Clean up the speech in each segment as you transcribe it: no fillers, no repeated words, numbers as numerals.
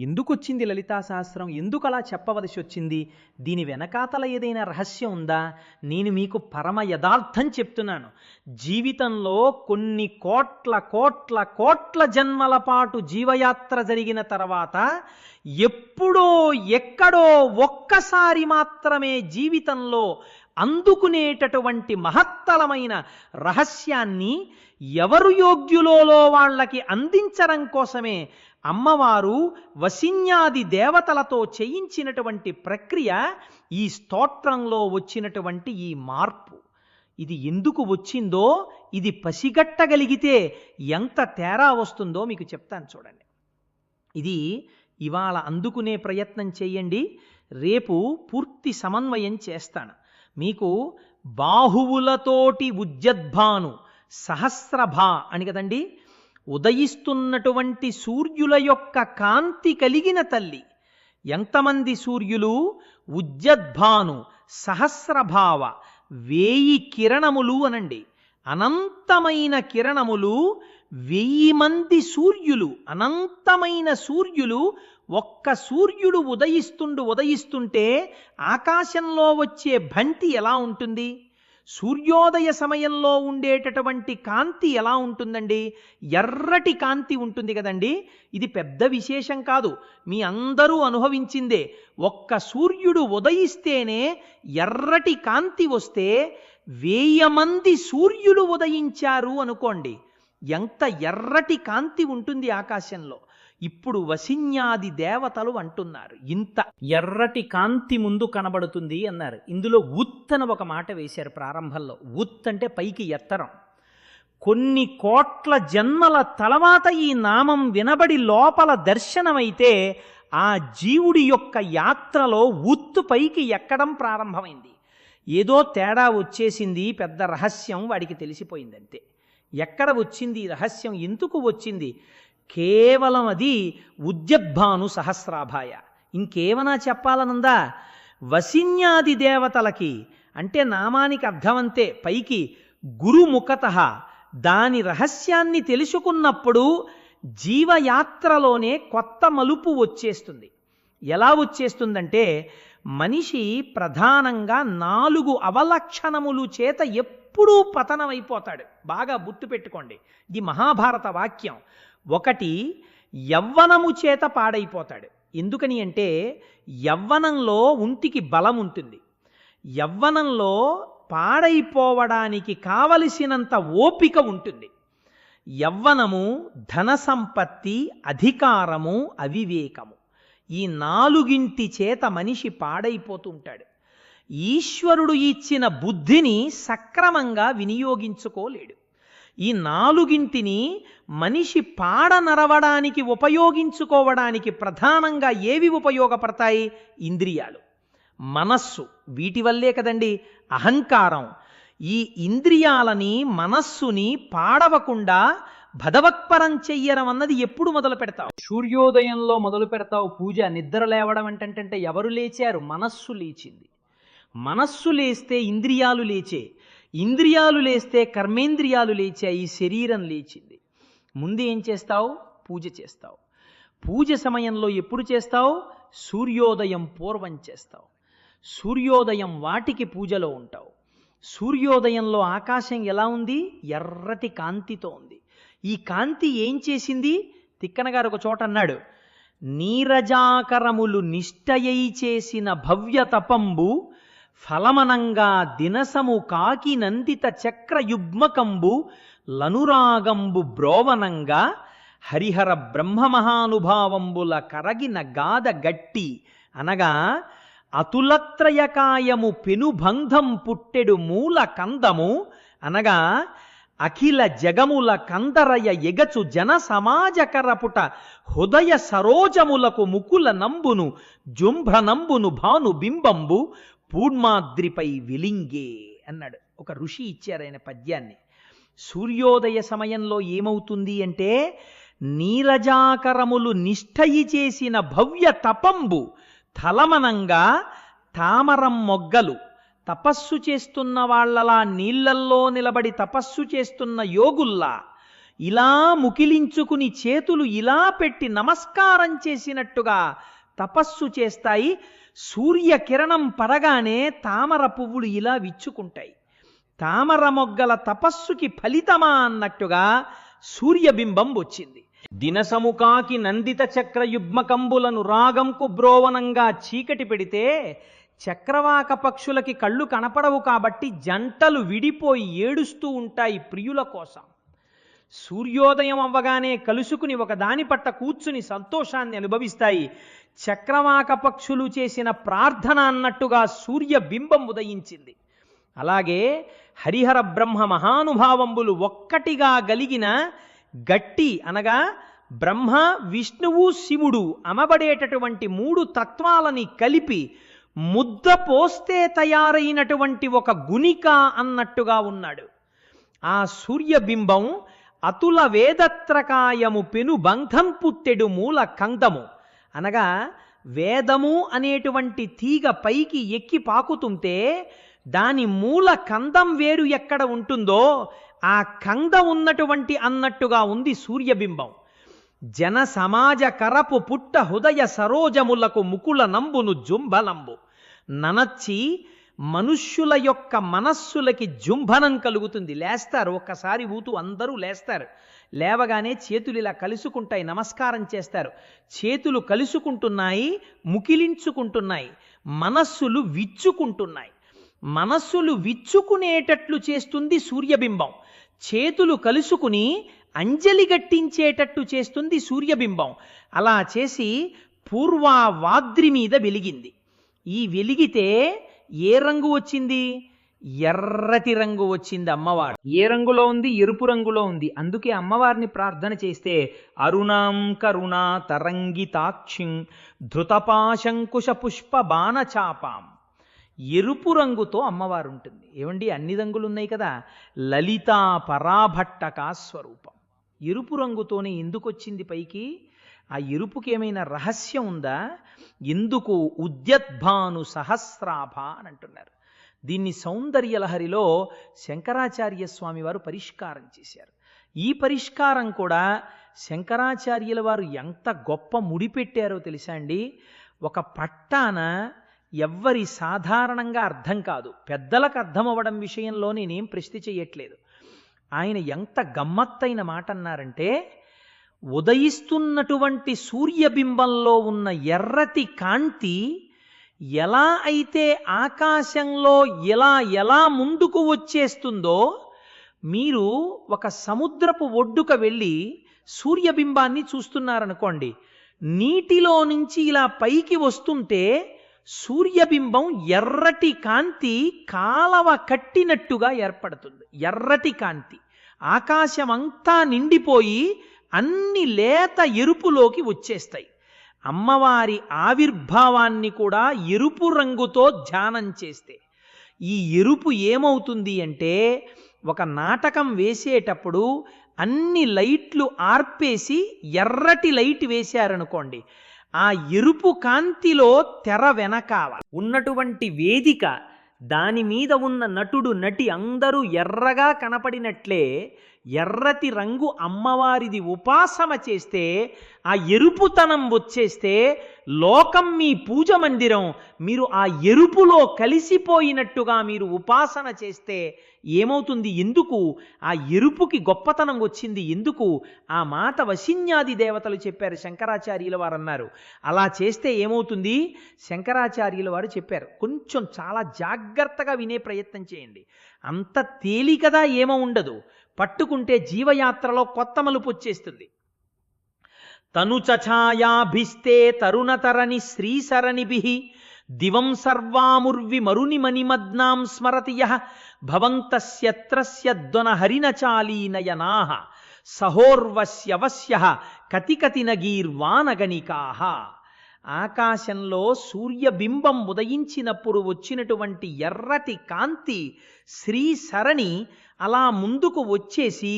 ఎందుకొచ్చింది లలితా సహస్రం? ఎందుకు అలా చెప్పవలసి వచ్చింది? దీని వెనకాతల ఏదైనా రహస్యం ఉందా? నేను మీకు పరమ యథార్థం చెప్తున్నాను. జీవితంలో కొన్ని కోట్ల కోట్ల కోట్ల జన్మల పాటు జీవయాత్ర జరిగిన తర్వాత ఎప్పుడో ఎక్కడో ఒక్కసారి మాత్రమే జీవితంలో అందుకునేటటువంటి మహత్తరమైన రహస్యాన్ని ఎవరు యోగ్యులో వాళ్ళకి అందించడం కోసమే అమ్మవారు వసిన్యాది దేవతలతో చేయించినటువంటి ప్రక్రియ ఈ స్తోత్రంలో వచ్చినటువంటి ఈ మార్పు. ఇది ఎందుకు వచ్చిందో ఇది పసిగట్టగలిగితే ఎంత తేడా వస్తుందో మీకు చెప్తాను చూడండి. ఇది ఇవాళ అందుకునే ప్రయత్నం చేయండి. రేపు పూర్తి సమన్వయం చేస్తాను. మీకు బాహువులతోటి ఉజ్జద్భాను సహస్రభా అని కదండి, ఉదయిస్తున్నటువంటి సూర్యుల యొక్క కాంతి కలిగిన తల్లి. ఎంతమంది సూర్యులు? ఉజ్జద్భాను సహస్రభావ, 1000 కిరణములు అనండి. అనంతమైన కిరణములు, 1000 మంది సూర్యులు, అనంతమైన సూర్యులు. ఒక్క సూర్యుడు ఉదయిస్తుంటే ఆకాశంలో వచ్చే బంతి ఎలా ఉంటుంది? సూర్యోదయ సమయంలో ఉండేటటువంటి కాంతి ఎలా ఉంటుందండి? ఎర్రటి కాంతి ఉంటుంది కదండి. ఇది పెద్ద విశేషం కాదు, మీ అందరూ అనుభవించిందే. ఒక్క సూర్యుడు ఉదయిస్తేనే ఎర్రటి కాంతి వస్తే 1000 మంది సూర్యులు ఉదయించారు అనుకోండి, ఎంత ఎర్రటి కాంతి ఉంటుంది ఆకాశంలో. ఇప్పుడు వసిన్యాది దేవతలు అంటున్నారు, ఇంత ఎర్రటి కాంతి ముందు కనబడుతుంది అన్నారు. ఇందులో ఉత్ అని ఒక మాట వేశారు ప్రారంభంలో. ఉత్ అంటే పైకి ఎత్తరం. కొన్ని కోట్ల జన్మల తర్వాత ఈ నామం వినబడి లోపల దర్శనమైతే ఆ జీవుడి యొక్క యాత్రలో ఉత్తు పైకి ఎక్కడం ప్రారంభమైంది. ఏదో తేడా వచ్చేసింది, పెద్ద రహస్యం వాడికి తెలిసిపోయిందంతే. ఎక్కడ వచ్చింది రహస్యం? ఎందుకు వచ్చింది? కేవలం అది ఉజ్జద్భాను సహస్రాభాయ. ఇంకేమన్నా చెప్పాలనుందా? వసిన్యాది దేవతలకి అంటే నామానికి అర్థమంతే, పైకి గురుముఖత దాని రహస్యాన్ని తెలుసుకున్నప్పుడు జీవయాత్రలోనే కొత్త మలుపు వచ్చేస్తుంది. ఎలా వచ్చేస్తుందంటే, మనిషి ప్రధానంగా 4 అవలక్షణములు చేత ఎప్పుడూ పతనమైపోతాడు. బాగా గుర్తుపెట్టుకోండి, ఇది మహాభారత వాక్యం. 1, యవ్వనము చేత పాడైపోతాడు. ఎందుకని అంటే, యవ్వనంలో ఒంటికి బలం ఉంటుంది. యవ్వనంలో పాడైపోవడానికి కావలసినంత ఓపిక ఉంటుంది. యవ్వనము, ధన సంపత్తి, అధికారము, అవివేకము, ఈ 4 చేత మనిషి పాడైపోతూ ఉంటాడు. ఈశ్వరుడు ఇచ్చిన బుద్ధిని సక్రమంగా వినియోగించుకోలేడు. ఈ 4 మనిషి పాడ నరవడానికి ఉపయోగించుకోవడానికి ప్రధానంగా ఏవి ఉపయోగపడతాయి? ఇంద్రియాలు, మనస్సు. వీటి వల్లే కదండి అహంకారం. ఈ ఇంద్రియాలని, మనస్సుని పాడవకుండా భగవత్పరం చెయ్యడం అన్నది ఎప్పుడు మొదలు పెడతావు? సూర్యోదయంలో మొదలు పెడతావు పూజ. నిద్ర లేవడం అంటే ఎవరు లేచారు? మనస్సు లేచింది. మనస్సు లేస్తే ఇంద్రియాలు లేచే, ఇంద్రియాలు లేస్తే కర్మేంద్రియాలు లేచాయి, శరీరం లేచింది. ముందు ఏం చేస్తావు? పూజ చేస్తావు. పూజ సమయంలో ఎప్పుడు చేస్తావు? సూర్యోదయం పూర్వం చేస్తావు. సూర్యోదయం వాటికి పూజలో ఉంటావు. సూర్యోదయంలో ఆకాశం ఎలా ఉంది? ఎర్రటి కాంతితో ఉంది. ఈ కాంతి ఏం చేసింది? తిక్కన గారు ఒక చోట అన్నాడు, నీరజాకరములు నిష్టయై చేసిన భవ్య తపంబు ఫలమనంగా దినసము కాకి నందిత చక్రయుగ్మకంబు లనురాగంబు బ్రోవనంగా హరిహర బ్రహ్మమహానుభావంబుల కరగిన గాద గట్టి అనగా అతులత్రయకాయము పెనుబంధం పుట్టెడు మూల కందము అనగా అఖిల జగముల కందరయ ఎగచు జన సమాజకరపుట హృదయ సరోజములకు ముకుల నంబును జుంభ్రనంబును భాను బింబంబు పూర్మాద్రిపై విలింగే అన్నాడు. ఒక ఋషి ఇచ్చారు ఆయన పద్యాన్ని. సూర్యోదయ సమయంలో ఏమవుతుంది అంటే, నీరజాకరములు నిష్టయి చేసిన భవ్య తపంబు తలమనంగా తామరం మొగ్గలు, తపస్సు చేస్తున్న వాళ్ళలా నీళ్లల్లో నిలబడి తపస్సు చేస్తున్న యోగుల్లా ఇలా ముకిలించుకుని చేతులు ఇలా పెట్టి నమస్కారం చేసినట్టుగా తపస్సు చేస్తాయి. సూర్యకిరణం పడగానే తామర పువ్వులు ఇలా విచ్చుకుంటాయి. తామర మొగ్గల తపస్సుకి ఫలితమా అన్నట్టుగా సూర్యబింబం వచ్చింది. దినసముకాకి నందిత చక్ర యుగ్మకంబులను రాగంకు బ్రోవనంగా చీకటి పెడితే చక్రవాక పక్షులకి కళ్ళు కనపడవు కాబట్టి జంటలు విడిపోయి ఏడుస్తూ ఉంటాయి ప్రియుల కోసం. సూర్యోదయం అవ్వగానే కలుసుకుని ఒకదాని పట్ట కూర్చుని సంతోషాన్ని అనుభవిస్తాయి. చక్రవాక పక్షులు చేసిన ప్రార్థన అన్నట్టుగా సూర్యబింబం ఉదయించింది. అలాగే హరిహర బ్రహ్మ మహానుభావంబులు ఒక్కటిగా గలిగిన గట్టి అనగా బ్రహ్మ విష్ణువు శివుడు అనబడేటటువంటి 3 తత్వాలని కలిపి ముద్ద పోస్తే తయారైనటువంటి ఒక గునిక అన్నట్టుగా ఉన్నాడు. ఆ సూర్యబింబం అతుల వేదత్రకాయము పెను బంధం పుట్టెడు మూల కందము అనగా వేదము అనేటువంటి తీగ పైకి ఎక్కి పాకుతుంటే దాని మూల కందం వేరు ఎక్కడ ఉంటుందో ఆ కందం ఉన్నటువంటి అన్నట్టుగా ఉంది సూర్యబింబం. జన సమాజ కరపు పుట్ట హృదయ సరోజములకు ముకుల నంబును జుంబలంబు ననచ్చి మనుష్యుల యొక్క మనస్సులకి జుంభనం కలుగుతుంది. లేస్తారు, ఒక్కసారి ఊతూ అందరూ లేస్తారు. లేవగానే చేతులు ఇలా కలుసుకుంటాయి, నమస్కారం చేస్తారు. చేతులు కలుసుకుంటున్నాయి, ముకిలించుకుంటున్నాయి, మనస్సులు విచ్చుకుంటున్నాయి. మనస్సులు విచ్చుకునేటట్లు చేస్తుంది సూర్యబింబం. చేతులు కలుసుకుని అంజలి గట్టించేటట్టు చేస్తుంది సూర్యబింబం. అలా చేసి పూర్వావాద్రి మీద వెలిగింది. ఈ వెలిగితే ఏ రంగు వచ్చింది? ఎర్రటి రంగు వచ్చింది అమ్మవారు. ఏ రంగులో ఉంది? ఎరుపు రంగులో ఉంది. అందుకే అమ్మవారిని ప్రార్థన చేస్తే అరుణాం కరుణా తరంగితాక్షిం ధృతపాశంకుశ పుష్ప బాణచాపాం. ఎరుపు రంగుతో అమ్మవారు ఉంటుంది. ఏమండి, అన్ని రంగులు ఉన్నాయి కదా. లలితా పరాభట్టక స్వరూపం. ఎరుపు రంగుతోనే ఎందుకు వచ్చింది పైకి? ఆ ఎరుపుకి ఏమైనా రహస్యం ఉందా? ఎందుకు ఉద్యద్భాను సహస్రాభ అని అంటున్నారు. దీన్ని సౌందర్యలహరిలో శంకరాచార్య స్వామి వారు పరిష్కారం చేశారు. ఈ పరిష్కారం కూడా శంకరాచార్యుల వారు ఎంత గొప్ప ముడిపెట్టారో తెలుసా అండి. ఒక పట్టాన ఎవ్వరి సాధారణంగా అర్థం కాదు, పెద్దలకు అర్థం అవ్వడం విషయంలో నేనేం ప్రశ్న చేయట్లేదు. ఆయన ఎంత గమ్మత్తైన మాట అన్నారంటే, ఉదయిస్తున్నటువంటి సూర్యబింబంలో ఉన్న ఎర్రటి కాంతి ఎలా అయితే ఆకాశంలో ఎలా ముందుకు వచ్చేస్తుందో, మీరు ఒక సముద్రపు ఒడ్డుకు వెళ్ళి సూర్యబింబాన్ని చూస్తున్నారనుకోండి, నీటిలో నుంచి ఇలా పైకి వస్తుంటే సూర్యబింబం ఎర్రటి కాంతి కాలవ కట్టినట్టుగా ఏర్పడుతుంది. ఎర్రటి కాంతి ఆకాశమంతా నిండిపోయి అన్ని లేత ఎరుపులోకి వచ్చేస్తాయి. అమ్మవారి ఆవిర్భావాన్ని కూడా ఎరుపు రంగుతో ధ్యానం చేస్తే ఈ ఎరుపు ఏమవుతుంది అంటే, ఒక నాటకం వేసేటప్పుడు అన్ని లైట్లు ఆర్పేసి ఎర్రటి లైట్ వేశారనుకోండి, ఆ ఎరుపు కాంతిలో తెర వెనకాల ఉన్నటువంటి వేదిక, దాని మీద ఉన్న నటుడు నటి అందరూ ఎర్రగా కనపడినట్లే ఎర్రటి రంగు అమ్మవారిది ఉపాసన చేస్తే ఆ ఎరుపుతనం వచ్చేస్తే లోకం మీ పూజ మందిరం. మీరు ఆ ఎరుపులో కలిసిపోయినట్టుగా మీరు ఉపాసన చేస్తే ఏమవుతుంది? ఎందుకు ఆ ఎరుపుకి గొప్పతనం వచ్చింది? ఎందుకు? ఆ మాట వశిన్యాది దేవతలు చెప్పారు, శంకరాచార్యుల వారు అన్నారు. అలా చేస్తే ఏమవుతుంది? శంకరాచార్యుల వారు చెప్పారు. కొంచెం చాలా జాగ్రత్తగా వినే ప్రయత్నం చేయండి. అంత తేలికదా ఏమో ఉండదు, పట్టుకుంటే జీవయాత్రలో కొత్త మలుపు వచ్చేస్తుంది. తనుచఛాయాభిస్తే తరుణతరణి శ్రీసరణిభిః దివం సర్వాముర్వి మరుని మణిమద్నాం స్మరతి యః భవంతస్యత్రస్య ధ్వన హరినచాలీనయనాః సహోర్వస్యవస్యః కతికతినగీర్వానగణికాః. ఆకాశంలో సూర్యబింబం ఉదయించినప్పుడు వచ్చినటువంటి ఎర్రటి కాంతి శ్రీసరణి అలా ముందుకు వచ్చేసి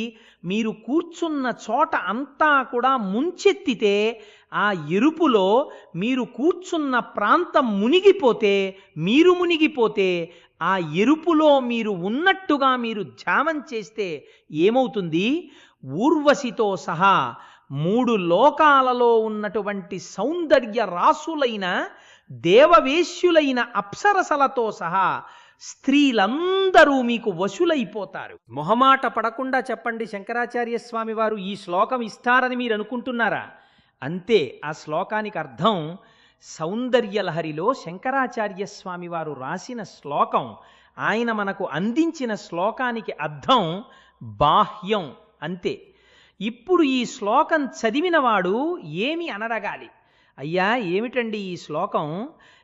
మీరు కూర్చున్న చోట అంతా కూడా ముంచెత్తితే ఆ ఎరుపులో మీరు కూర్చున్న ప్రాంతం మునిగిపోతే, మీరు మునిగిపోతే ఆ ఎరుపులో మీరు ఉన్నట్టుగా మీరు ధ్యానం చేస్తే ఏమవుతుంది? ఊర్వశితో సహా 3 లోకాలలో ఉన్నటువంటి సౌందర్య రాసులైన దేవవేశ్యులైన అప్సరసలతో సహా స్త్రీలందరూ మీకు వశులైపోతారు. మొహమాట పడకుండా చెప్పండి, శంకరాచార్య స్వామి వారు ఈ శ్లోకం ఇస్తారని మీరు అనుకుంటున్నారా? అంతే. ఆ శ్లోకానికి అర్థం సౌందర్యలహరిలో శంకరాచార్య స్వామి వారు రాసిన శ్లోకం, ఆయన మనకు అందించిన శ్లోకానికి అర్థం బాహ్యం, అంతే. ఇప్పుడు ఈ శ్లోకం చదివినవాడు ఏమి అనడగాలి? అయ్యా ఏమిటండి ఈ శ్లోకం?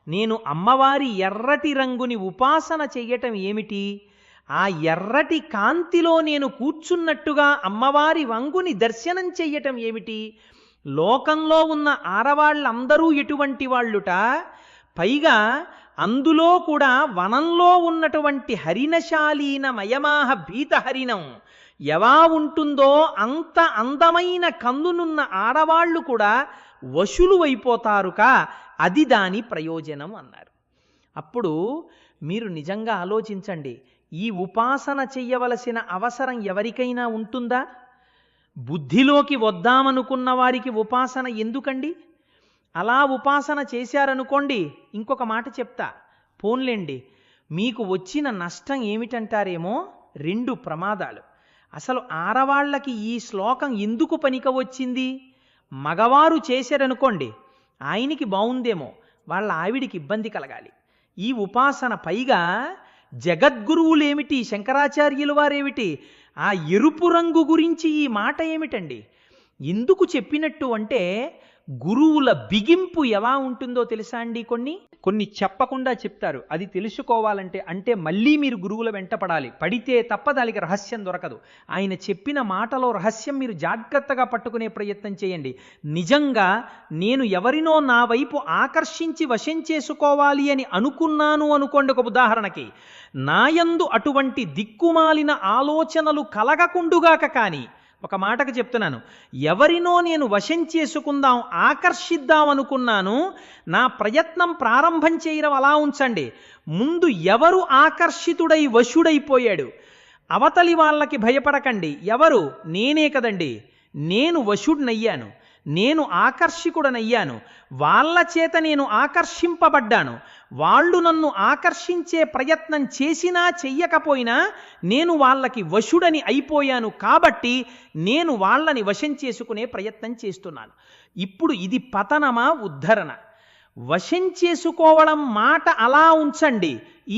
నేను అమ్మవారి ఎర్రటి రంగుని ఉపాసన చెయ్యటం ఏమిటి? ఆ ఎర్రటి కాంతిలో నేను కూర్చున్నట్టుగా అమ్మవారి రంగుని దర్శనం చెయ్యటం ఏమిటి? లోకంలో ఉన్న ఆడవాళ్ళందరూ ఎటువంటి వాళ్ళుట? పైగా అందులో కూడా వనంలో ఉన్నటువంటి హరిణశాలీన మయమాహ భీతహరిణం ఎలా ఉంటుందో అంత అందమైన కన్నునున్న ఆడవాళ్ళు కూడా వశులు అయిపోతారుకా, అది దాని ప్రయోజనం అన్నారు. అప్పుడు మీరు నిజంగా ఆలోచించండి, ఈ ఉపాసన చెయ్యవలసిన అవసరం ఎవరికైనా ఉంటుందా? బుద్ధిలోకి వద్దామనుకున్న వారికి ఉపాసన ఎందుకండి? అలా ఉపాసన చేశారనుకోండి, ఇంకొక మాట చెప్తా, పోన్లేండి, మీకు వచ్చిన నష్టం ఏమిటంటారేమో, 2 ప్రమాదాలు. అసలు ఆడవాళ్ళకి ఈ శ్లోకం ఎందుకు పనిక వచ్చింది? మగవారు చేశారనుకోండి, ఆయనకి బాగుందేమో, వాళ్ళ ఆవిడికి ఇబ్బంది కలగాలి. ఈ ఉపాసన పైగా జగద్గురువులేమిటి, శంకరాచార్యుల వారేమిటి, ఆ ఎరుపు రంగు గురించి ఈ మాట ఏమిటండి? ఎందుకు చెప్పినట్టు అంటే, గురువుల బిగింపు ఎలా ఉంటుందో తెలుసా అండి? కొన్ని చెప్పకుండా చెప్తారు. అది తెలుసుకోవాలంటే అంటే మళ్ళీ మీరు గురువుల వెంట పడాలి, పడితే తప్ప దానికి రహస్యం దొరకదు. ఆయన చెప్పిన మాటలో రహస్యం మీరు జాగ్రత్తగా పట్టుకునే ప్రయత్నం చేయండి. నిజంగా నేను ఎవరినో నా వైపు ఆకర్షించి వశం చేసుకోవాలి అని అనుకున్నాను అనుకోండి, ఒక ఉదాహరణకి, నాయందు అటువంటి దిక్కుమాలిన ఆలోచనలు కలగకుండుగాక. కానీ ఒక మాటకు చెప్తున్నాను, ఎవరినో నేను వశం చేసుకుందాం, ఆకర్షిద్దాం అనుకున్నాను, నా ప్రయత్నం ప్రారంభం చేయడం అలా ఉంచండి. ముందు ఎవరు ఆకర్షితుడై వశుడైపోయాడు, అవతలి వాళ్ళకి భయపడకండి. ఎవరు? నేనే కదండి. నేను వశుడినయ్యాను, నేను ఆకర్షికుడనయ్యాను, వాళ్ళ చేత నేను ఆకర్షింపబడ్డాను. వాళ్ళు నన్ను ఆకర్షించే ప్రయత్నం చేసినా చెయ్యకపోయినా నేను వాళ్ళకి వశుడని అయిపోయాను. కాబట్టి నేను వాళ్ళని వశం చేసుకునే ప్రయత్నం చేస్తున్నాను. ఇప్పుడు ఇది పతనమా ఉద్ధరణ? వశం చేసుకోవడం మాట అలా ఉంచండి.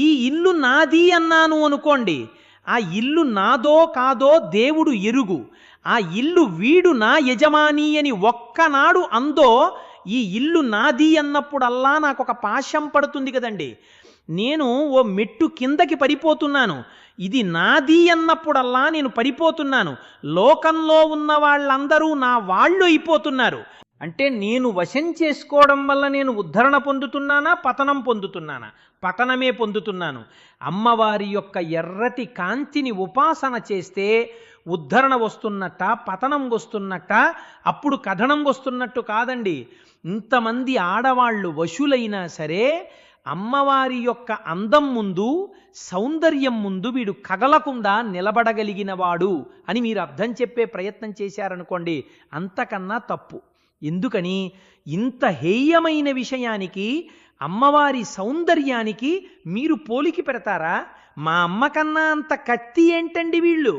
ఈ ఇల్లు నాది అన్నాను అనుకోండి, ఆ ఇల్లు నాదో కాదో దేవుడు ఎరుగు. ఆ ఇల్లు వీడు నా యజమాని అని ఒక్కనాడు అందో, ఈ ఇల్లు నాది అన్నప్పుడల్లా నాకు ఒక పాశం పడుతుంది కదండి. నేను ఓ మెట్టు కిందకి పడిపోతున్నాను, ఇది నాది అన్నప్పుడల్లా నేను పడిపోతున్నాను. లోకంలో ఉన్న వాళ్ళందరూ నా వాళ్ళు అయిపోతున్నారు. అంటే నేను వశం చేసుకోవడం వల్ల నేను ఉద్ధరణ పొందుతున్నానా, పతనం పొందుతున్నానా? పతనమే పొందుతున్నాను. అమ్మవారి యొక్క ఎర్రటి కాంతిని ఉపాసన చేస్తే ఉద్ధరణ వస్తున్నట్ట, పతనం వస్తున్నట్ట, అప్పుడు కథనం వస్తున్నట్టు కాదండి. ఇంతమంది ఆడవాళ్ళు వశులైనా సరే అమ్మవారి యొక్క అందం ముందు, సౌందర్యం ముందు వీడు కదలకుండా నిలబడగలిగినవాడు అని మీరు అర్థం చెప్పే ప్రయత్నం చేశారనుకోండి, అంతకన్నా తప్పు. ఎందుకని? ఇంత హేయమైన విషయానికి, అమ్మవారి సౌందర్యానికి మీరు పోలికి పెడతారా? మా అమ్మ కన్నా అంత కత్తి ఏంటండి వీళ్ళు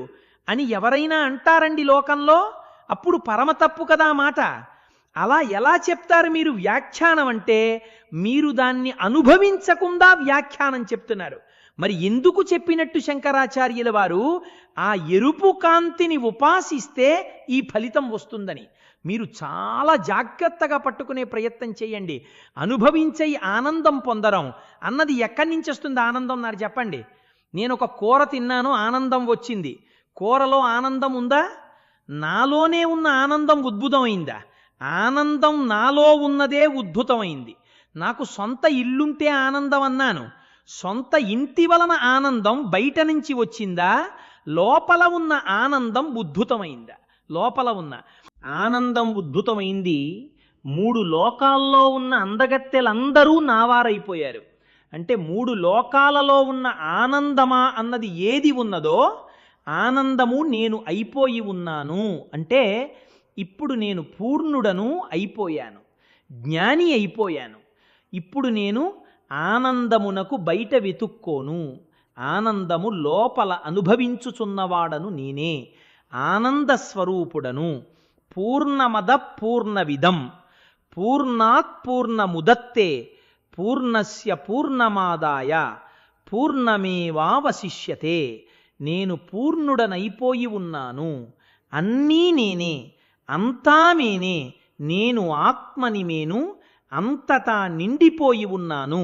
అని ఎవరైనా అంటారండి లోకంలో? అప్పుడు పరమ తప్పు కదా మాట. అలా ఎలా చెప్తారు మీరు? వ్యాఖ్యానం అంటే మీరు దాన్ని అనుభవించకుండా వ్యాఖ్యానం చెప్తున్నారు. మరి ఎందుకు చెప్పినట్టు శంకరాచార్యుల వారు? ఆ ఎరుపు కాంతిని ఉపాసిస్తే ఈ ఫలితం వస్తుందని. మీరు చాలా జాగ్రత్తగా పట్టుకునే ప్రయత్నం చేయండి. అనుభవించే ఆనందం పొందడం అన్నది ఎక్కడి నుంచి వస్తుంది ఆనందం నాకు చెప్పండి. నేను ఒక కూర తిన్నాను, ఆనందం వచ్చింది. కూరలో ఆనందం ఉందా? నాలోనే ఉన్న ఆనందం ఉద్భుతమైందా? ఆనందం నాలో ఉన్నదే ఉద్భుతమైంది. నాకు సొంత ఇల్లుంటే ఆనందం అన్నాను. సొంత ఇంటి వలన ఆనందం బయట నుంచి వచ్చిందా? లోపల ఉన్న ఆనందం ఉద్భుతమైందా? లోపల ఉన్న ఆనందం ఉద్భుతమైంది. 3 లోకాల్లో ఉన్న అందగత్తెలందరూ నావారైపోయారు. అంటే 3 లోకాలలో ఉన్న ఆనందమా అన్నది ఏది ఉన్నదో ఆనందము నేను అయిపోయి ఉన్నాను అంటే ఇప్పుడు నేను పూర్ణుడను అయిపోయాను, జ్ఞాని అయిపోయాను. ఇప్పుడు నేను ఆనందమునకు బయట వెతుక్కోను, ఆనందము లోపల అనుభవించుచున్నవాడను నేనే, ఆనంద స్వరూపుడను. పూర్ణమద పూర్ణవిదం పూర్ణాత్ పూర్ణముదత్తే పూర్ణస్య పూర్ణమాదాయ పూర్ణమేవావశిష్యతే. నేను పూర్ణుడనైపోయి ఉన్నాను, అన్నీ నేనే, అంతా నేనే, నేను ఆత్మని, నేను అంతటా నిండిపోయి ఉన్నాను.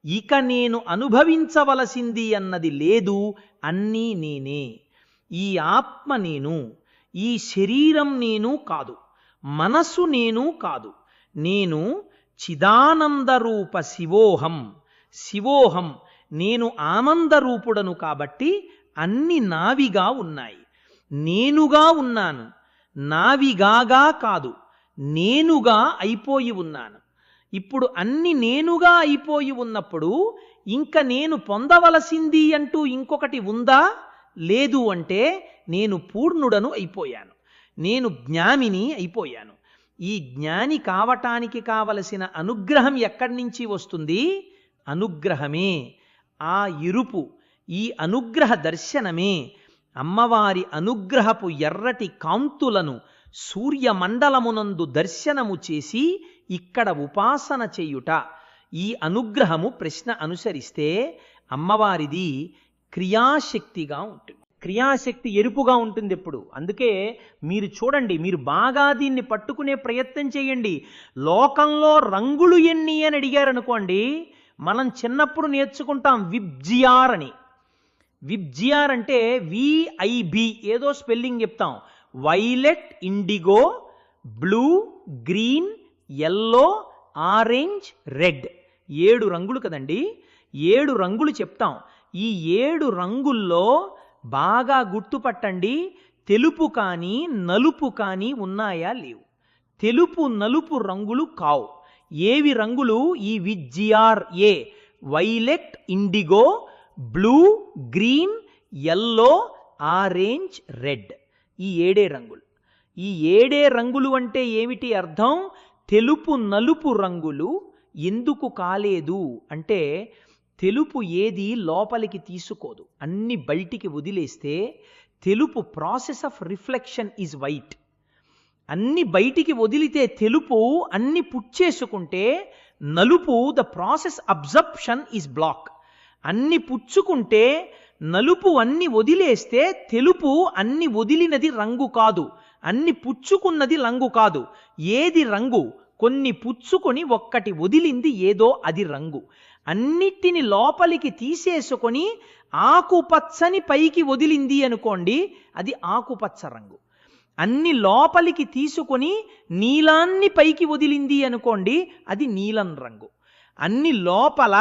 ఇక నేను అనుభవించవలసింది అన్నది లేదు, అన్నీ నేనే. ఈ ఆత్మ నేను, ఈ శరీరం నేను కాదు, మనసు నేను కాదు. నేను చిదానందరూప శివోహం. శివోహం, నేను ఆనందరూపుడను కాబట్టి అన్ని నావిగా ఉన్నాయి. నేనుగా ఉన్నాను, నావిగాగా కాదు, నేనుగా అయిపోయి ఉన్నాను. ఇప్పుడు అన్ని నేనుగా అయిపోయి ఉన్నప్పుడు ఇంక నేను పొందవలసింది అంటూ ఇంకొకటి ఉందా? లేదు. అంటే నేను పూర్ణుడను అయిపోయాను, నేను జ్ఞానిని అయిపోయాను. ఈ జ్ఞాని కావటానికి కావలసిన అనుగ్రహం ఎక్కడి నుంచి వస్తుంది? అనుగ్రహమే. ఆ ఇరుపు, ఈ అనుగ్రహ దర్శనమే అమ్మవారి అనుగ్రహపు ఎర్రటి కాంతులను సూర్యమండలమునందు దర్శనము చేసి ఇక్కడ ఉపాసన చేయుట. ఈ అనుగ్రహము ప్రశ్న అనుసరిస్తే అమ్మవారిది క్రియాశక్తిగా ఉంటుంది. క్రియాశక్తి ఎరుపుగా ఉంటుంది ఎప్పుడు. అందుకే మీరు చూడండి, మీరు బాగా దీన్ని పట్టుకునే ప్రయత్నం చేయండి. లోకంలో రంగులు ఎన్ని అని అడిగారనుకోండి, మనం చిన్నప్పుడు నేర్చుకుంటాం విబ్జిఆర్ అని. విబ్జిఆర్ అంటే విఐబి ఏదో స్పెల్లింగ్ చెప్తాం. Violet, indigo, blue, green, yellow, orange, red. 7 రంగులు కదండి. 7 రంగులు చెప్తాం. ఈ 7 రంగుల్లో బాగా గుర్తుపట్టండి, తెలుపు కానీ నలుపు కానీ ఉన్నాయా? లేవు. తెలుపు నలుపు రంగులు కావు. ఏవి రంగులు? ఈ విజిఆర్ ఏ violet, indigo, blue, green, yellow, orange, red. ఈ 7 రంగులు. ఈ 7 రంగులు అంటే ఏమిటి అర్థం? తెలుపు నలుపు రంగులు ఎందుకు కాలేదు అంటే తెలుపు ఏది లోపలికి తీసుకోదు, అన్ని బయటికి వదిలేస్తే తెలుపు process of reflection is white. అన్ని బయటికి వదిలితే తెలుపు అన్ని పుచ్చేసుకుంటే నలుపు the process absorption is black. అన్ని పుచ్చుకుంటే నలుపు అన్ని వదిలేస్తే తెలుపు అన్ని వదిలినది రంగు కాదు, అన్ని పుచ్చుకున్నది రంగు కాదు. ఏది రంగు? కొన్ని పుచ్చుకొని ఒక్కటి వదిలింది ఏదో, అది రంగు. అన్నిటిని లోపలికి తీసేసుకొని ఆకుపచ్చని పైకి వదిలింది అనుకోండి, అది ఆకుపచ్చ రంగు. అన్ని లోపలికి తీసుకొని నీలాన్ని పైకి వదిలింది అనుకోండి, అది నీలం రంగు. అన్ని లోపల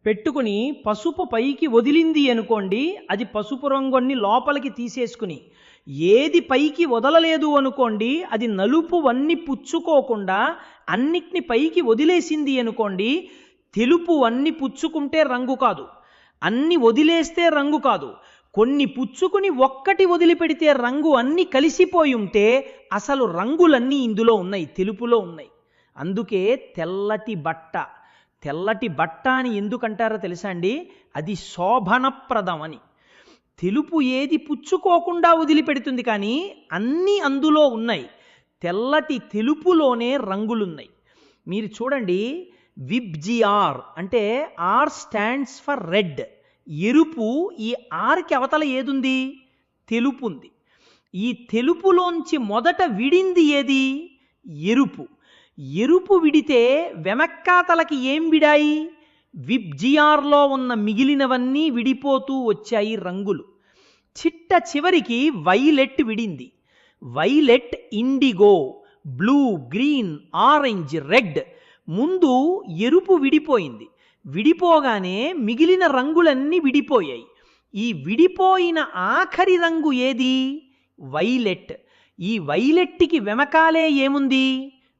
పెట్టుకుని పసుపు పైకి వదిలింది అనుకోండి, అది పసుపు రంగు. అన్ని లోపలికి తీసేసుకుని ఏది పైకి వదలలేదు అనుకోండి, అది నలుపు అన్ని పుచ్చుకోకుండా అన్నిటిని పైకి వదిలేసింది అనుకోండి, తెలుపు అన్ని పుచ్చుకుంటే రంగు కాదు, అన్ని వదిలేస్తే రంగు కాదు. కొన్ని పుచ్చుకుని ఒక్కటి వదిలిపెడితే రంగు అన్ని కలిసిపోయి ఉంటే అసలు రంగులన్నీ ఇందులో ఉన్నాయి, తెలుపులో ఉన్నాయి. అందుకే తెల్లటి బట్ట. తెల్లటి బట్ట అని ఎందుకంటారో తెలుసా అండి? అది శోభనప్రదం అని. తెలుపు ఏది పుచ్చుకోకుండా వదిలిపెడుతుంది, కానీ అన్నీ అందులో ఉన్నాయి. తెల్లటి తెలుపులోనే రంగులున్నాయి. మీరు చూడండి, విబ్జిఆర్ అంటే ఆర్ స్టాండ్స్ ఫర్ రెడ్, ఎరుపు. ఈ ఆర్కి అవతల ఏదుంది? తెలుపు ఉంది. ఈ తెలుపులోంచి మొదట విడింది ఏది? ఎరుపు. ఎరుపు విడితే వెనక్కాతలకి ఏం విడాయి? విబ్జిఆర్లో ఉన్న మిగిలినవన్నీ విడిపోతూ వచ్చాయి రంగులు. చిట్ట చివరికి వైలెట్ విడింది. Violet, indigo, blue, green, orange, red. ముందు ఎరుపు విడిపోయింది. విడిపోగానే మిగిలిన రంగులన్నీ విడిపోయాయి. ఈ విడిపోయిన ఆఖరి రంగు ఏది? వైలెట్. ఈ వైలెట్కి వెనకాలే ఏముంది?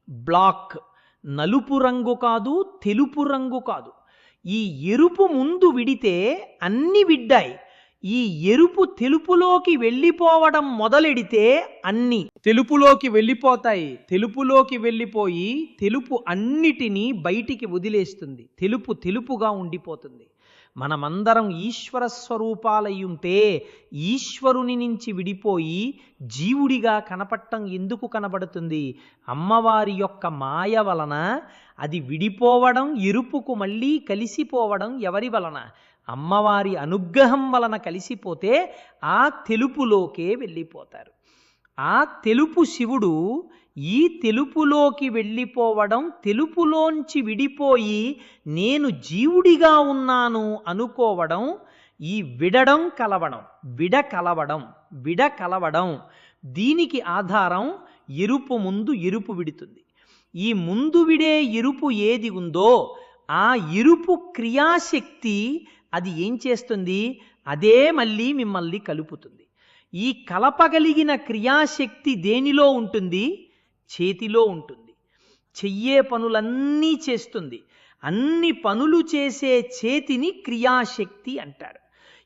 బ్లాక్. నలుపు రంగు కాదు, తెలుపు రంగు కాదు. ఈ ఎరుపు ముందు విడితే అన్ని విడ్డాయి. ఈ ఎరుపు తెలుపులోకి వెళ్ళిపోవడం మొదలెడితే అన్ని తెలుపులోకి వెళ్ళిపోతాయి. తెలుపులోకి వెళ్ళిపోయి తెలుపు అన్నిటినీ బయటికి వదిలేస్తుంది. తెలుపు తెలుపుగా ఉండిపోతుంది. మనమందరం ఈశ్వర స్వరూపాలై ఉంటే ఈశ్వరుని నుంచి విడిపోయి జీవుడిగా కనపడటం ఎందుకు కనబడుతుంది? అమ్మవారి యొక్క మాయ వలన అది విడిపోవడం, ఎరుపుకు మళ్ళీ కలిసిపోవడం ఎవరి వలన? అమ్మవారి అనుగ్రహం వలన కలిసిపోతే ఆ తెలుపులోకే వెళ్ళిపోతారు. ఆ తెలుపు శివుడు ఈ తెలుపులోకి వెళ్ళిపోవడం, తెలుపులోంచి విడిపోయి నేను జీవుడిగా ఉన్నాను అనుకోవడం, ఈ విడడం కలవడం, విడ కలవడం దీనికి ఆధారం ఎరుపు ముందు ఎరుపు విడుతుంది. ఈ ముందు విడే ఎరుపు ఏది ఉందో ఆ ఎరుపు క్రియాశక్తి అది ఏం చేస్తుంది? అదే మళ్ళీ మిమ్మల్ని కలుపుతుంది. ఈ కలపగలిగిన క్రియాశక్తి దేనిలో ఉంటుంది? చేతిలో ఉంటుంది. చెయ్యే పనులన్నీ చేస్తుంది. అన్ని పనులు చేసే చేతిని క్రియాశక్తి అంటారు.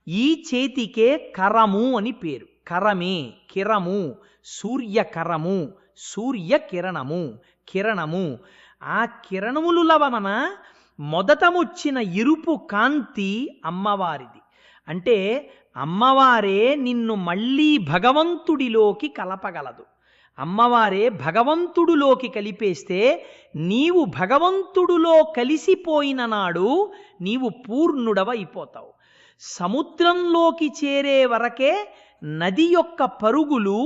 ఈ చేతికే కరము అని పేరు. కరమే కిరము, సూర్యకరము, సూర్యకిరణము, కిరణము. ఆ కిరణముల వలన మొదటమొచ్చిన ఎరుపు కాంతి అమ్మవారిది. అంటే అమ్మవారే నిన్ను మళ్ళీ భగవంతుడిలోకి కలపగలదు. అమ్మవారే భగవంతుడిలోకి కలిపేస్తే నీవు భగవంతుడిలో కలిసిపోయిన నాడు నీవు పూర్ణుడవైపోతావు. సముద్రంలోకి చేరే వరకే నది యొక్క పరుగులు,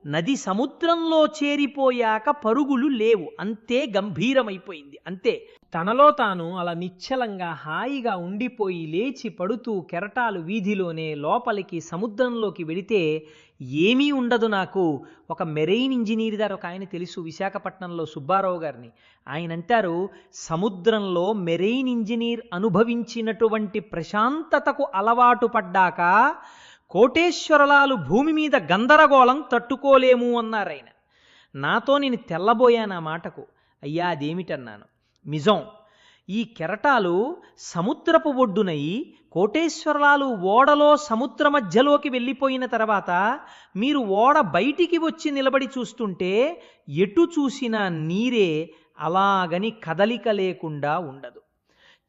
నది సముద్రంలో చేరిపోయాక పరుగులు లేవు. అంతే గంభీరమైపోయింది. అంతే తనలో తాను అలా నిశ్చలంగా హాయిగా ఉండిపోయి లేచి పడుతూ కెరటాలు వీధిలోనే లోపలికి సముద్రంలోకి వెళితే ఏమీ ఉండదు. నాకు ఒక మెరైన్ ఇంజనీర్ గారు ఒక ఆయన తెలుసు, విశాఖపట్నంలో సుబ్బారావు గారిని. ఆయన అంటారు, సముద్రంలో మెరైన్ ఇంజనీర్ అనుభవించినటువంటి ప్రశాంతతకు అలవాటు పడ్డాక కోటేశ్వరలాలు భూమి మీద గందరగోళం తట్టుకోలేము అన్నారు ఆయన. నాతో నేను తెల్లబోయాను ఆ మాటకు. అయ్యా అదేమిటన్నాను. నిజం, ఈ కెరటాలు సముద్రపు ఒడ్డునై కోటేశ్వరలాలు ఓడలో సముద్ర మధ్యలోకి వెళ్ళిపోయిన తర్వాత మీరు ఓడ బయటికి వచ్చి నిలబడి చూస్తుంటే ఎటు చూసినా నీరే, అలాగని కదలిక లేకుండా ఉండదు.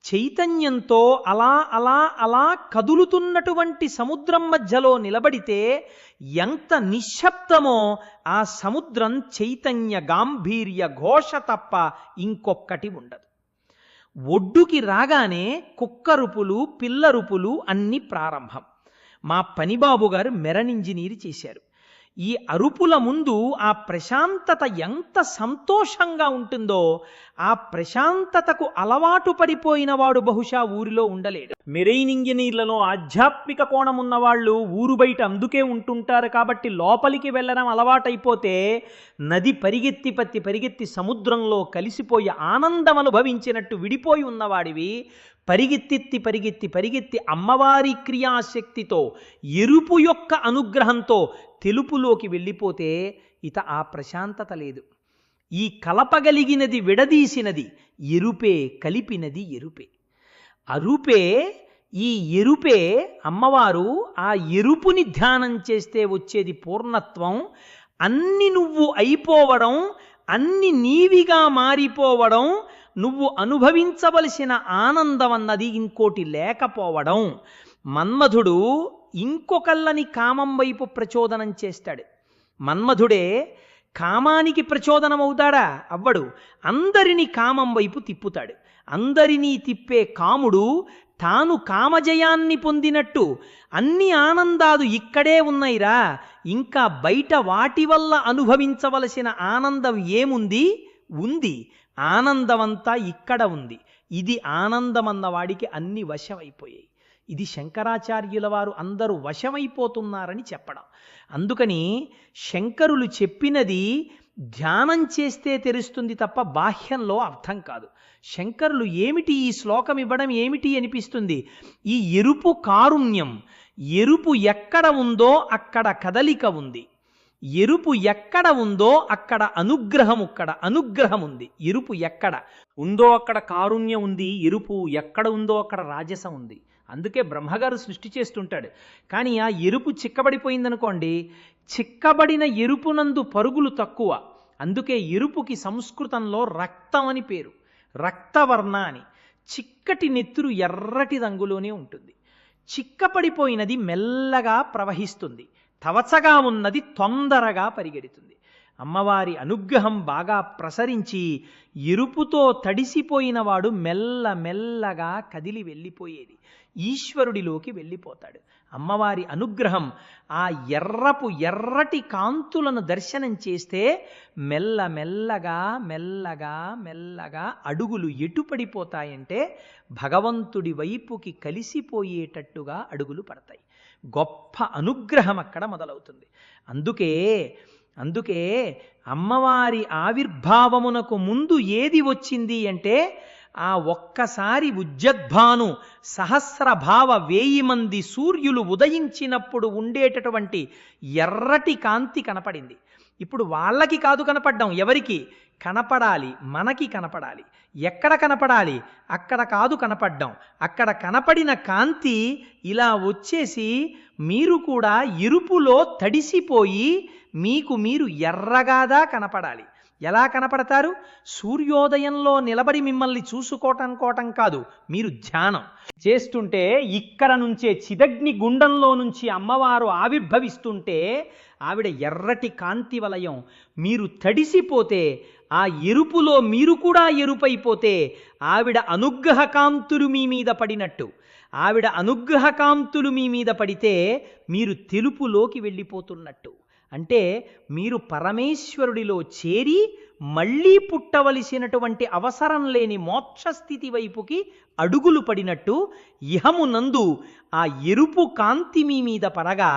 చైతన్యంతో అలా అలా అలా కదులుతున్నటువంటి సముద్రం మధ్యలో నిలబడితే ఎంత నిశ్శబ్దమో ఆ సముద్రం చైతన్య గాంభీర్య ఘోష తప్ప ఇంకొక్కటి ఉండదు. ఒడ్డుకి రాగానే కుక్కరుపులు, పిల్లరుపులు అన్ని ప్రారంభం. మా పనిబాబు గారు మెరైన్ ఇంజనీర్ చేశారు. ఈ అరుపుల ముందు ఆ ప్రశాంతత ఎంత సంతోషంగా ఉంటుందో, ఆ ప్రశాంతతకు అలవాటు పడిపోయిన వాడు బహుశా ఊరిలో ఉండలేడు. మెరైన్ ఇంజనీర్లలో ఆధ్యాత్మిక కోణం ఉన్నవాళ్ళు ఊరు బయట అందుకే ఉంటుంటారు. కాబట్టి లోపలికి వెళ్ళడం అలవాటైపోతే నది పరిగెత్తి సముద్రంలో కలిసిపోయి ఆనందం అనుభవించినట్టు విడిపోయి ఉన్నవాడివి పరిగెత్తి అమ్మవారి క్రియాశక్తితో ఎరుపు యొక్క అనుగ్రహంతో తెలుపులోకి వెళ్ళిపోతే ఇత ఆ ప్రశాంతత లేదు. ఈ కలపగలిగినది విడదీసినది ఎరుపే, కలిపినది ఎరుపే. అరుపే, ఈ ఎరుపే అమ్మవారు. ఆ ఎరుపుని ధ్యానం చేస్తే వచ్చేది పూర్ణత్వం. అన్ని నువ్వు అయిపోవడం, అన్ని నీవిగా మారిపోవడం, నువ్వు అనుభవించవలసిన ఆనందం అన్నది ఇంకోటి లేకపోవడం. మన్మధుడు ఇంకొకళ్ళని కామం వైపు ప్రచోదనం చేస్తాడు. మన్మధుడే కామానికి ప్రచోదనం అవుతాడా? అవ్వడు. అందరినీ కామం వైపు తిప్పుతాడు. అందరినీ తిప్పే కాముడు తాను కామజయాన్ని పొందినట్టు అన్ని ఆనందాలు ఇక్కడే ఉన్నాయిరా, ఇంకా బయట వాటి వల్ల అనుభవించవలసిన ఆనందం ఏముంది? ఉంది. ఆనందమంతా ఇక్కడ ఉంది. ఇది ఆనందమన్నవాడికి అన్ని వశమైపోయాయి. ఇది శంకరాచార్యుల వారు అందరూ వశమైపోతున్నారని చెప్పడం. అందుకని శంకరులు చెప్పినది ధ్యానం చేస్తే తెలుస్తుంది తప్ప బాహ్యంలో అర్థం కాదు. శంకరులు ఏమిటి ఈ శ్లోకం ఇవ్వడం ఏమిటి అనిపిస్తుంది. ఈ ఎరుపు కారుణ్యం, ఎరుపు ఎక్కడ ఉందో అక్కడ కదలిక ఉంది. ఎరుపు ఎక్కడ ఉందో అక్కడ అనుగ్రహం ఉంది. ఎరుపు ఎక్కడ ఉందో అక్కడ కారుణ్యం ఉంది. ఎరుపు ఎక్కడ ఉందో అక్కడ రాజసం ఉంది. అందుకే బ్రహ్మగారు సృష్టి చేస్తుంటాడు. కానీ ఆ ఎరుపు చిక్కబడిపోయిందనుకోండి, చిక్కబడిన ఎరుపునందు పరుగులు తక్కువ. అందుకే ఎరుపుకి సంస్కృతంలో రక్తం అని పేరు, రక్తవర్ణ అని. చిక్కటి నెత్తురు ఎర్రటి రంగులోనే ఉంటుంది. చిక్కపడిపోయినది మెల్లగా ప్రవహిస్తుంది, తవచగా ఉన్నది తొందరగా పరిగెడుతుంది. అమ్మవారి అనుగ్రహం బాగా ప్రసరించి ఎరుపుతో తడిసిపోయిన వాడు మెల్లమెల్లగా కదిలి వెళ్ళిపోయేది, ఈశ్వరుడిలోకి వెళ్ళిపోతాడు. అమ్మవారి అనుగ్రహం ఆ ఎర్రటి కాంతులను దర్శనం చేస్తే మెల్లమెల్లగా మెల్లగా మెల్లగా అడుగులు ఎటు పడిపోతాయంటే భగవంతుడి వైపుకి కలిసిపోయేటట్టుగా అడుగులు పడతాయి. గొప్ప అనుగ్రహం అక్కడ మొదలవుతుంది. అందుకే అమ్మవారి ఆవిర్భావమునకు ముందు ఏది వచ్చింది అంటే ఆ ఒక్కసారి ఉజ్జద్భాను సహస్రభావ 1000 మంది సూర్యులు ఉదయించినప్పుడు ఉండేటటువంటి ఎర్రటి కాంతి కనపడింది. ఇప్పుడు వాళ్ళకి కాదు కనపడ్డం, ఎవరికి కనపడాలి? మనకి కనపడాలి. ఎక్కడ కనపడాలి? అక్కడ కాదు కనపడ్డం. అక్కడ కనపడిన కాంతి ఇలా వచ్చేసి మీరు కూడా ఎరుపులో తడిసిపోయి మీకు మీరు ఎర్రగాదా కనపడాలి. ఎలా కనపడతారు? సూర్యోదయంలో నిలబడి మిమ్మల్ని చూసుకోవటం కాదు, మీరు ధ్యానం చేస్తుంటే ఇక్కడ నుంచే చిదగ్ని గుండంలో నుంచి అమ్మవారు ఆవిర్భవిస్తుంటే ఆవిడ ఎర్రటి కాంతి వలయం, మీరు తడిసిపోతే ఆ ఎరుపులో మీరు కూడా ఎరుపైపోతే ఆవిడ అనుగ్రహ కాంతులు మీ మీద పడినట్టు. ఆవిడ అనుగ్రహ కాంతులు మీ మీద పడితే మీరు తెలుపులోకి వెళ్ళిపోతున్నట్టు. అంటే మీరు పరమేశ్వరుడిలో చేరి మళ్ళీ పుట్టవలసినటువంటి అవసరం లేని మోక్షస్థితి వైపుకి అడుగులు పడినట్టు ఇహమునందు ఆ ఎరుపు కాంతి మీ మీద పడగా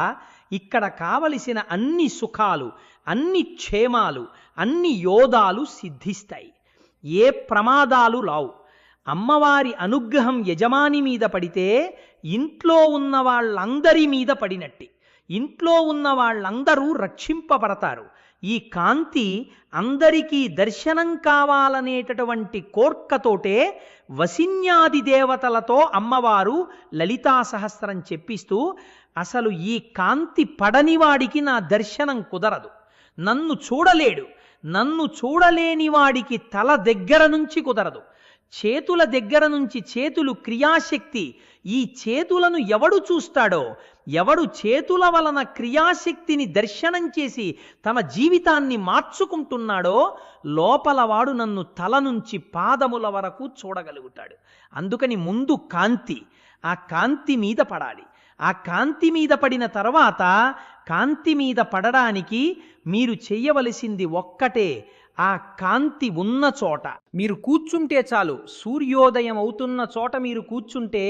ఇక్కడ కావలసిన అన్ని సుఖాలు, అన్ని క్షేమాలు, అన్ని యోధాలు సిద్ధిస్తాయి. ఏ ప్రమాదాలు రావు. అమ్మవారి అనుగ్రహం యజమాని మీద పడితే ఇంట్లో ఉన్న వాళ్ళందరి మీద పడినట్టే. ఇంట్లో ఉన్న వాళ్ళందరూ రక్షింపబడతారు. ఈ కాంతి అందరికీ దర్శనం కావాలనేటటువంటి కోర్కతోటే వసిన్యాది దేవతలతో అమ్మవారు లలితా సహస్రం చెప్పిస్తూ, అసలు ఈ కాంతి పడనివాడికి నా దర్శనం కుదరదు, నన్ను చూడలేడు, నన్ను చూడలేని వాడికి తల దగ్గర నుంచి కుదరదు, చేతుల దగ్గర నుంచి చేతులు క్రియాశక్తి, ఈ చేతులను ఎవడు చూస్తాడో, ఎవడు చేతుల వలన క్రియాశక్తిని దర్శనం చేసి తమ జీవితాన్ని మార్చుకుంటున్నాడో లోపల వాడు నన్ను తల నుంచి పాదముల వరకు చూడగలుగుతాడు. అందుకని ముందు కాంతి, ఆ కాంతి మీద పడాలి. ఆ కాంతి మీద పడిన తర్వాత కాంతి మీద పడడానికి మీరు చెయ్యవలసింది ఒక్కటే, ఆ కాంతి ఉన్న చోట మీరు కూర్చుంటే చాలు. సూర్యోదయం అవుతున్న చోట మీరు కూర్చుంటే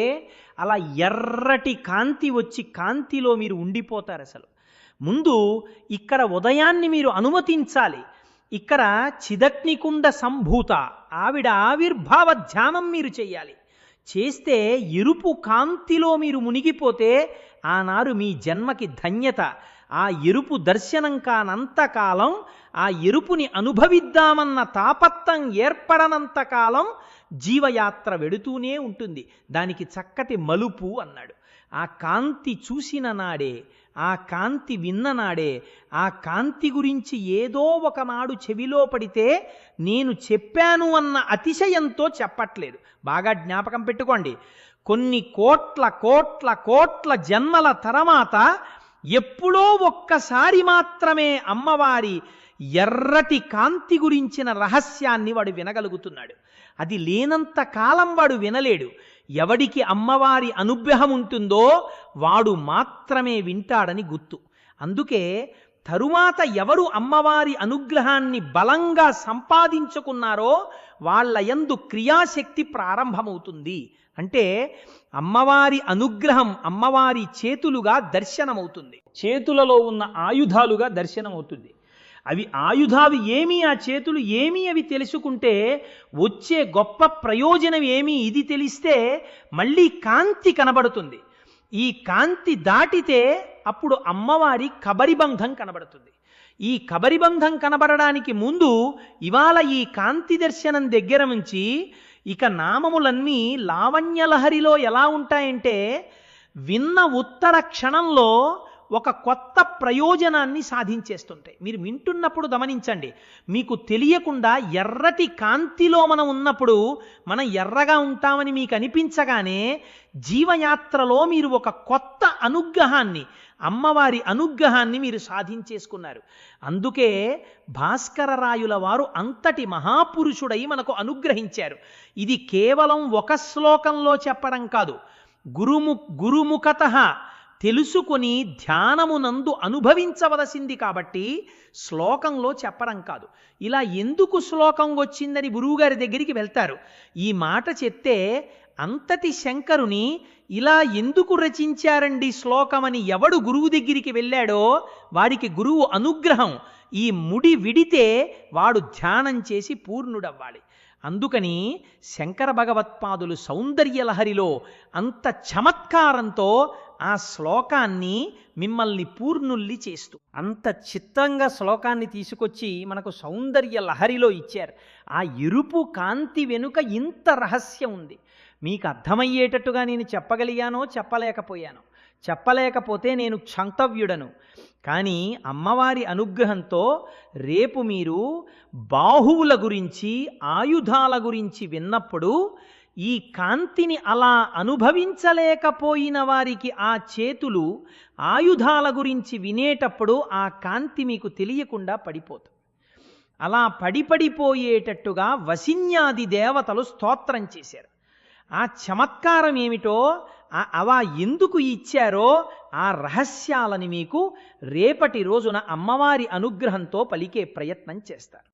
అలా ఎర్రటి కాంతి వచ్చి కాంతిలో మీరు ఉండిపోతారు. అసలు ముందు ఇక్కడ ఉదయాన్ని మీరు అనుమతించాలి. ఇక్కడ చిదగ్నికుండ సంభూత ఆవిడ ఆవిర్భావ ధ్యానం మీరు చెయ్యాలి. చేస్తే ఎరుపు కాంతిలో మీరు మునిగిపోతే ఆనాడు మీ జన్మకి ధన్యత. ఆ ఎరుపు దర్శనం కానంతకాలం, ఆ ఎరుపుని అనుభవిద్దామన్న తాపత్తం ఏర్పడనంతకాలం జీవయాత్ర వెడుతూనే ఉంటుంది. దానికి చక్కటి మలుపు అన్నాడు. ఆ కాంతి చూసిన నాడే, ఆ కాంతి విన్న నాడే, ఆ కాంతి గురించి ఏదో ఒకనాడు చెవిలో పడితే నేను చెప్పాను అన్న అతిశయంతో చెప్పట్లేదు. బాగా జ్ఞాపకం పెట్టుకోండి. కొన్ని కోట్ల కోట్ల కోట్ల జన్మల తర్వాత ఎప్పుడో ఒక్కసారి మాత్రమే అమ్మవారి ఎర్రటి కాంతి గురించిన రహస్యాన్ని వాడు వినగలుగుతున్నాడు. అది లేనంత కాలం వాడు వినలేడు. ఎవడికి అమ్మవారి అనుగ్రహం ఉంటుందో వాడు మాత్రమే వింటాడని గుర్తు. అందుకే తరువాత ఎవరు అమ్మవారి అనుగ్రహాన్ని బలంగా సంపాదించుకున్నారో వాళ్ళ యందు క్రియాశక్తి ప్రారంభమవుతుంది. అంటే అమ్మవారి అనుగ్రహం అమ్మవారి చేతులుగా దర్శనమవుతుంది, చేతులలో ఉన్న ఆయుధాలుగా దర్శనమవుతుంది. అవి ఆయుధాలు ఏమి, ఆ చేతులు ఏమి, అవి తెలుసుకుంటే వచ్చే గొప్ప ప్రయోజనం ఏమి, ఇది తెలిస్తే మళ్ళీ కాంతి కనబడుతుంది. ఈ కాంతి దాటితే అప్పుడు అమ్మవారి కబరిబంధం కనబడుతుంది. ఈ కబరిబంధం కనబడడానికి ముందు ఇవాళ ఈ కాంతి దర్శనం దగ్గర నుంచి ఇక నామములన్నీ లావణ్యలహరిలో ఎలా ఉంటాయంటే విన్న ఉత్తర క్షణంలో ఒక కొత్త ప్రయోజనాన్ని సాధించేస్తుంటాయి. మీరు వింటున్నప్పుడు గమనించండి, మీకు తెలియకుండా ఎర్రటి కాంతిలో మనం ఉన్నప్పుడు మనం ఎర్రగా ఉంటామని మీకు అనిపించగానే జీవయాత్రలో మీరు ఒక కొత్త అనుగ్రహాన్ని, అమ్మవారి అనుగ్రహాన్ని మీరు సాధించేసుకున్నారు. అందుకే భాస్కరరాయుల వారు అంతటి మహాపురుషుడై మనకు అనుగ్రహించారు. ఇది కేవలం ఒక శ్లోకంలో చెప్పడం కాదు, గురుముఖత తెలుసుకుని ధ్యానమునందు అనుభవించవలసింది. కాబట్టి శ్లోకంలో చెప్పడం కాదు. ఇలా ఎందుకు శ్లోకం వచ్చిందని గురువుగారి దగ్గరికి వెళ్తారు. ఈ మాట చెప్తే అంతటి శంకరుని ఇలా ఎందుకు రచించారండి శ్లోకమని ఎవడు గురువు దగ్గరికి వెళ్ళాడో వాడికి గురువు అనుగ్రహం ఈ ముడి విడితే వాడు ధ్యానం చేసి పూర్ణుడవ్వాలి. అందుకని శంకర భగవత్పాదులు సౌందర్యలహరిలో అంత చమత్కారంతో ఆ శ్లోకాన్ని మిమ్మల్ని పూర్ణుల్ని చేస్తూ అంత చిత్తంగా శ్లోకాన్ని తీసుకొచ్చి మనకు సౌందర్య లహరిలో ఇచ్చారు. ఆ ఎరుపు కాంతి వెనుక ఇంత రహస్యం ఉంది. మీకు అర్థమయ్యేటట్టుగా నేను చెప్పగలిగానో చెప్పలేకపోయాను. చెప్పలేకపోతే నేను క్షంతవ్యుడను. కానీ అమ్మవారి అనుగ్రహంతో రేపు మీరు బాహువుల గురించి, ఆయుధాల గురించి విన్నప్పుడు ఈ కాంతిని అలా అనుభవించలేకపోయిన వారికి ఆ చేతులు ఆయుధాల గురించి వినేటప్పుడు ఆ కాంతి మీకు తెలియకుండా పడిపోతుంది. అలా పడిపోయేటట్టుగా వసిన్యాది దేవతలు స్తోత్రం చేశారు. ఆ చమత్కారం ఏమిటో, అలా ఎందుకు ఇచ్చారో ఆ రహస్యాలని మీకు రేపటి రోజున అమ్మవారి అనుగ్రహంతో పలికే ప్రయత్నం చేస్తారు.